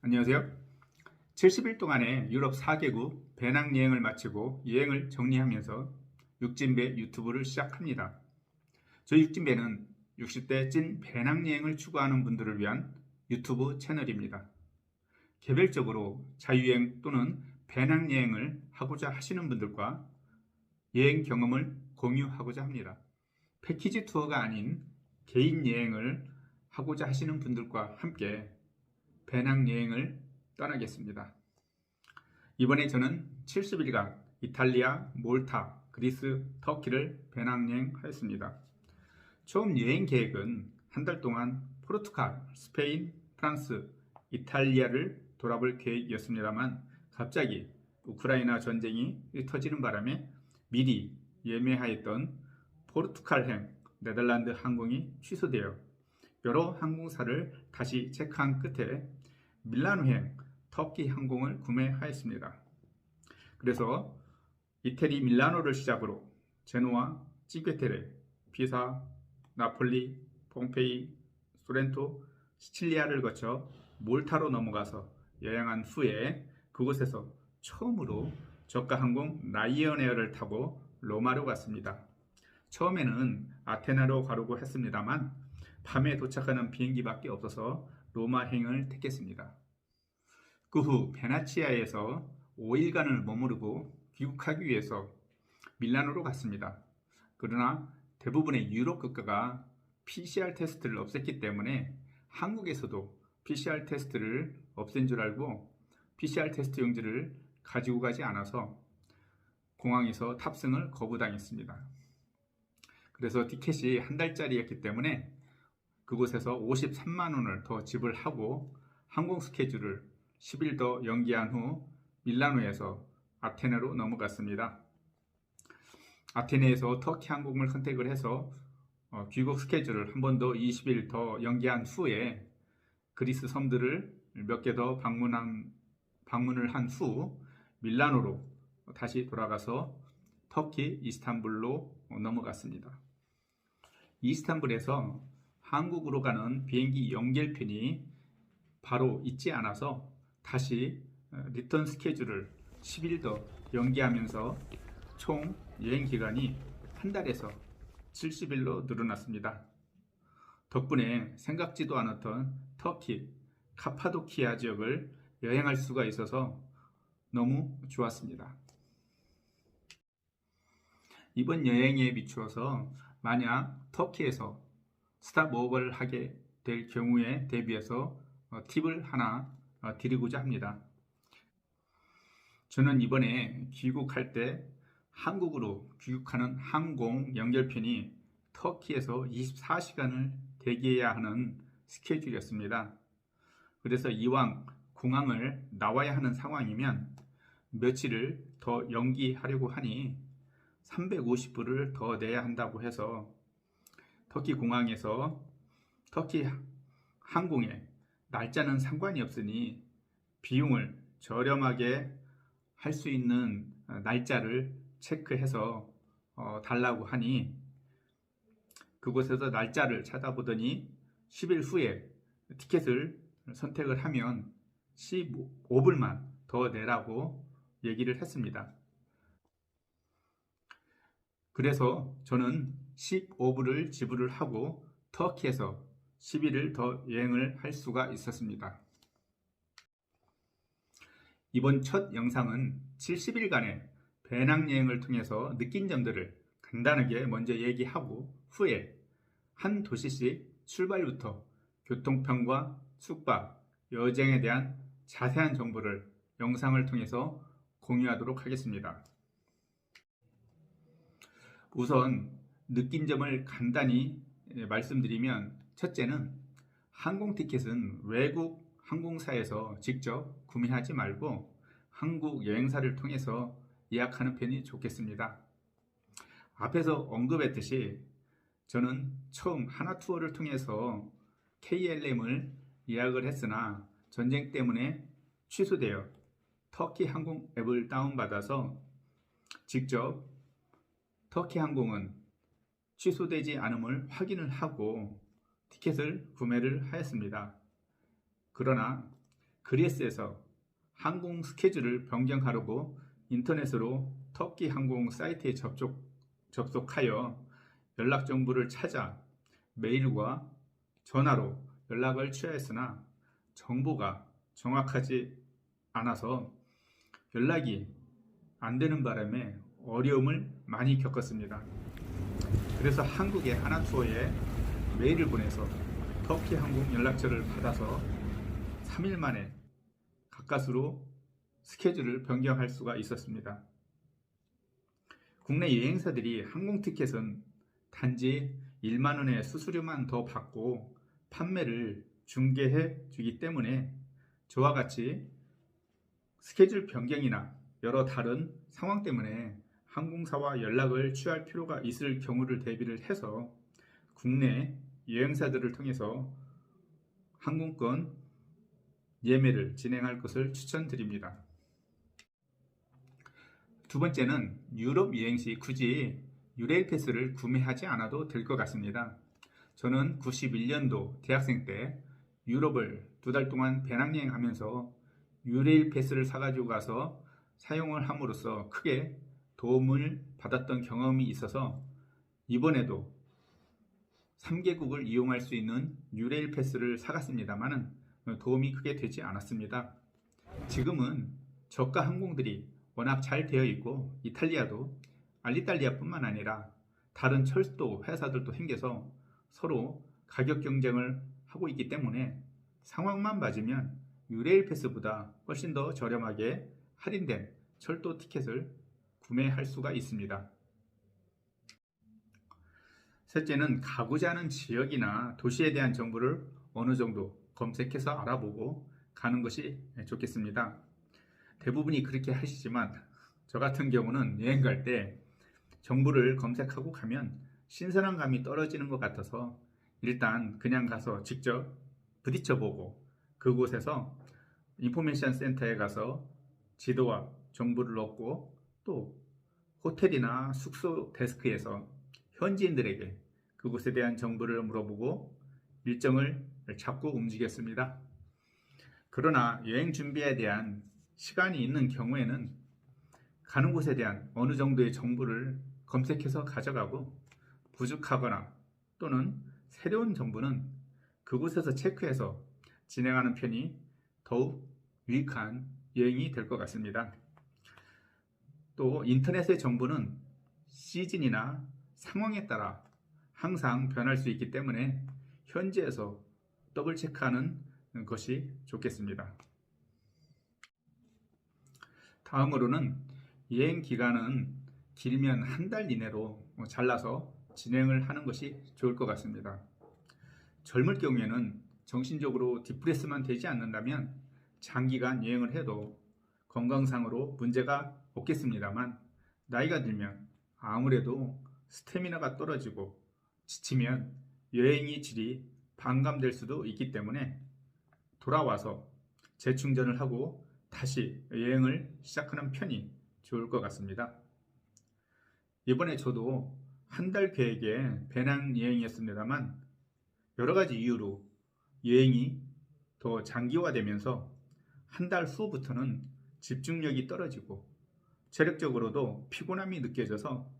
안녕하세요. 70일 동안의 유럽 4개국 배낭여행을 마치고 여행을 정리하면서 육진배 유튜브를 시작합니다. 저희 육진배는 60대 찐 배낭여행을 추구하는 분들을 위한 유튜브 채널입니다. 개별적으로 자유여행 또는 배낭여행을 하고자 하시는 분들과 여행 경험을 공유하고자 합니다. 패키지 투어가 아닌 개인 여행을 하고자 하시는 분들과 함께 배낭여행을 떠나겠습니다. 이번에 저는 70일간 이탈리아, 몰타, 그리스, 터키를 배낭여행하였습니다. 처음 여행 계획은 한 달 동안 포르투갈, 스페인, 프랑스, 이탈리아를 돌아볼 계획이었습니다만 갑자기 우크라이나 전쟁이 터지는 바람에 미리 예매하였던 포르투갈행 네덜란드 항공이 취소되어 여러 항공사를 다시 체크한 끝에 밀라노행 터키 항공을 구매하였습니다. 그래서 이태리 밀라노를 시작으로 제노아, 찌됴테레, 피사, 나폴리, 폼페이, 소렌토, 시칠리아를 거쳐 몰타로 넘어가서 여행한 후에 그곳에서 처음으로 저가 항공 라이언에어를 타고 로마로 갔습니다. 처음에는 아테나로 가려고 했습니다만 밤에 도착하는 비행기밖에 없어서 로마행을 택했습니다. 그 후 베네치아에서 5일간을 머무르고 귀국하기 위해서 밀라노로 갔습니다. 그러나 대부분의 유럽 국가가 PCR 테스트를 없앴기 때문에 한국에서도 PCR 테스트를 없앤 줄 알고 PCR 테스트 용지를 가지고 가지 않아서 공항에서 탑승을 거부당했습니다. 그래서 티켓이 한 달짜리였기 때문에 그곳에서 53만 원을 더 지불하고 항공 스케줄을 10일 더 연기한 후 밀라노에서 아테네로 넘어갔습니다. 아테네에서 터키 항공을 선택을 해서 귀국 스케줄을 한 번 더 20일 더 연기한 후에 그리스 섬들을 몇 개 더 방문을 한 후 밀라노로 다시 돌아가서 터키 이스탄불로 넘어갔습니다. 이스탄불에서 한국으로 가는 비행기 연결편이 바로 있지 않아서 다시 리턴 스케줄을 10일 더 연기하면서 총 여행 기간이 한 달에서 70일로 늘어났습니다. 덕분에 생각지도 않았던 터키, 카파도키아 지역을 여행할 수가 있어서 너무 좋았습니다. 이번 여행에 비추어서 만약 터키에서 스탑오버를 하게 될 경우에 대비해서 팁을 하나 드리고자 합니다. 저는 이번에 귀국할 때 한국으로 귀국하는 항공 연결편이 터키에서 24시간을 대기해야 하는 스케줄이었습니다. 그래서 이왕 공항을 나와야 하는 상황이면 며칠을 더 연기하려고 하니 350불을 더 내야 한다고 해서 터키 공항에서 터키 항공에 날짜는 상관이 없으니 비용을 저렴하게 할 수 있는 날짜를 체크해서 달라고 하니 그곳에서 날짜를 찾아보더니 10일 후에 티켓을 선택을 하면 15불만 더 내라고 얘기를 했습니다. 그래서 저는 15불을 지불을 하고 터키에서 10일을 더 여행을 할 수가 있었습니다. 이번 첫 영상은 70일간의 배낭여행을 통해서 느낀 점들을 간단하게 먼저 얘기하고 후에 한 도시씩 출발부터 교통편과 숙박, 여정에 대한 자세한 정보를 영상을 통해서 공유하도록 하겠습니다. 우선 느낀 점을 간단히 말씀드리면 첫째는 항공 티켓은 외국 항공사에서 직접 구매하지 말고 한국 여행사를 통해서 예약하는 편이 좋겠습니다. 앞에서 언급했듯이 저는 처음 하나투어를 통해서 KLM을 예약을 했으나 전쟁 때문에 취소되어 터키 항공 앱을 다운받아서 직접 터키 항공은 취소되지 않음을 확인을 하고 티켓을 구매를 하였습니다. 그러나 그리스에서 항공 스케줄을 변경하려고 인터넷으로 터키 항공 사이트에 접속하여 연락 정보를 찾아 메일과 전화로 연락을 취하였으나 정보가 정확하지 않아서 연락이 안 되는 바람에 어려움을 많이 겪었습니다. 그래서 한국의 하나투어에 메일을 보내서 터키 항공 연락처를 받아서 3일 만에 가까스로 스케줄을 변경할 수가 있었습니다. 국내 여행사들이 항공 티켓은 단지 1만 원의 수수료만 더 받고 판매를 중개해 주기 때문에 저와 같이 스케줄 변경이나 여러 다른 상황 때문에 항공사와 연락을 취할 필요가 있을 경우를 대비를 해서 국내 여행사들을 통해서 항공권 예매를 진행할 것을 추천드립니다. 두 번째는 유럽 여행 시 굳이 유레일 패스를 구매하지 않아도 될 것 같습니다. 저는 91년도 대학생 때 유럽을 2달 동안 배낭여행하면서 유레일 패스를 사가지고 가서 사용을 함으로써 크게 도움을 받았던 경험이 있어서 이번에도 3개국을 이용할 수 있는 유레일 패스를 사갔습니다만 도움이 크게 되지 않았습니다. 지금은 저가 항공들이 워낙 잘 되어 있고 이탈리아도 알리탈리아뿐만 아니라 다른 철도 회사들도 생겨서 서로 가격 경쟁을 하고 있기 때문에 상황만 맞으면 유레일 패스보다 훨씬 더 저렴하게 할인된 철도 티켓을 구매할 수가 있습니다. 셋째는 가고자 하는 지역이나 도시에 대한 정보를 어느 정도 검색해서 알아보고 가는 것이 좋겠습니다. 대부분이 그렇게 하시지만 저 같은 경우는 여행 갈 때 정보를 검색하고 가면 신선한 감이 떨어지는 것 같아서 일단 그냥 가서 직접 부딪혀보고 그곳에서 인포메이션 센터에 가서 지도와 정보를 얻고 또 호텔이나 숙소 데스크에서 현지인들에게 그곳에 대한 정보를 물어보고 일정을 잡고 움직였습니다. 그러나 여행 준비에 대한 시간이 있는 경우에는 가는 곳에 대한 어느 정도의 정보를 검색해서 가져가고 부족하거나 또는 새로운 정보는 그곳에서 체크해서 진행하는 편이 더욱 유익한 여행이 될 것 같습니다. 또 인터넷의 정보는 시즌이나 상황에 따라 항상 변할 수 있기 때문에 현지에서 더블 체크하는 것이 좋겠습니다. 다음으로는 여행 기간은 길면 한 달 이내로 잘라서 진행을 하는 것이 좋을 것 같습니다. 젊을 경우에는 정신적으로 디프레스만 되지 않는다면 장기간 여행을 해도 건강상으로 문제가 없겠습니다만 나이가 들면 아무래도 스태미나가 떨어지고 지치면 여행의 질이 반감될 수도 있기 때문에 돌아와서 재충전을 하고 다시 여행을 시작하는 편이 좋을 것 같습니다. 이번에 저도 한 달 계획의 배낭여행이었습니다만 여러 가지 이유로 여행이 더 장기화되면서 한 달 후부터는 집중력이 떨어지고 체력적으로도 피곤함이 느껴져서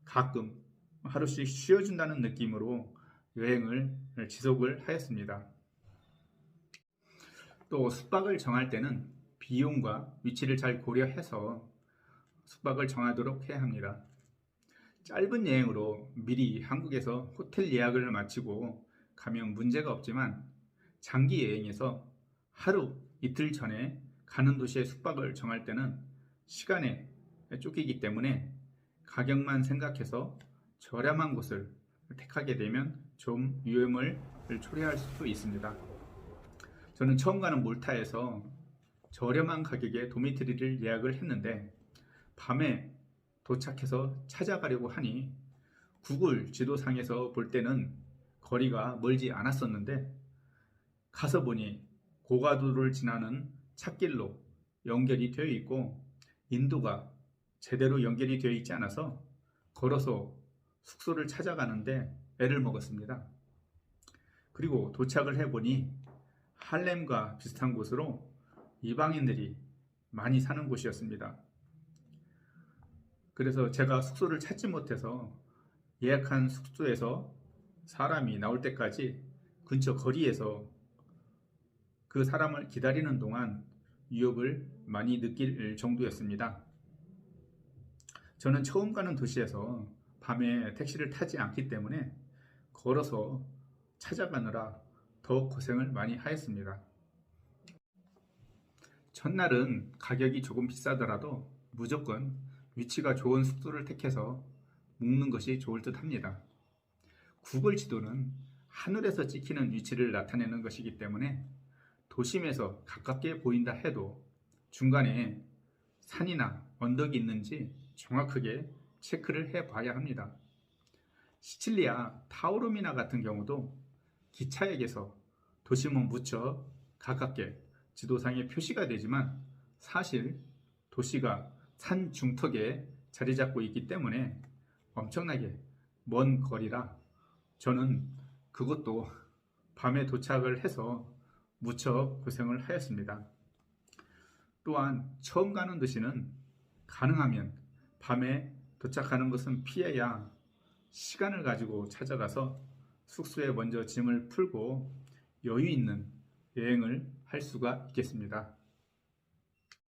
가끔 하루씩 쉬어준다는 느낌으로 여행을 지속을 하였습니다. 또 숙박을 정할 때는 비용과 위치를 잘 고려해서 숙박을 정하도록 해야 합니다. 짧은 여행으로 미리 한국에서 호텔 예약을 마치고 가면 문제가 없지만 장기 여행에서 하루 이틀 전에 가는 도시의 숙박을 정할 때는 시간에 쫓기기 때문에 가격만 생각해서 저렴한 곳을 택하게 되면 좀 위험을 초래할 수도 있습니다. 저는 처음 가는 몰타에서 저렴한 가격에 도미토리를 예약을 했는데 밤에 도착해서 찾아가려고 하니 구글 지도상에서 볼 때는 거리가 멀지 않았었는데 가서 보니 고가도를 지나는 찻길로 연결이 되어 있고 인도가 제대로 연결이 되어 있지 않아서 걸어서 숙소를 찾아가는데 애를 먹었습니다. 그리고 도착을 해보니 할렘과 비슷한 곳으로 이방인들이 많이 사는 곳이었습니다. 그래서 제가 숙소를 찾지 못해서 예약한 숙소에서 사람이 나올 때까지 근처 거리에서 그 사람을 기다리는 동안 위협을 많이 느낄 정도였습니다. 저는 처음 가는 도시에서 밤에 택시를 타지 않기 때문에 걸어서 찾아가느라 더 고생을 많이 하였습니다. 첫날은 가격이 조금 비싸더라도 무조건 위치가 좋은 숙소를 택해서 묵는 것이 좋을 듯 합니다. 구글 지도는 하늘에서 찍히는 위치를 나타내는 것이기 때문에 도심에서 가깝게 보인다 해도 중간에 산이나 언덕이 있는지 정확하게 체크를 해 봐야 합니다. 시칠리아 타오르미나 같은 경우도 기차역에서 도심은 무척 가깝게 지도상에 표시가 되지만 사실 도시가 산 중턱에 자리 잡고 있기 때문에 엄청나게 먼 거리라 저는 그것도 밤에 도착을 해서 무척 고생을 하였습니다. 또한 처음 가는 도시는 가능하면 밤에 도착하는 것은 피해야 시간을 가지고 찾아가서 숙소에 먼저 짐을 풀고 여유 있는 여행을 할 수가 있겠습니다.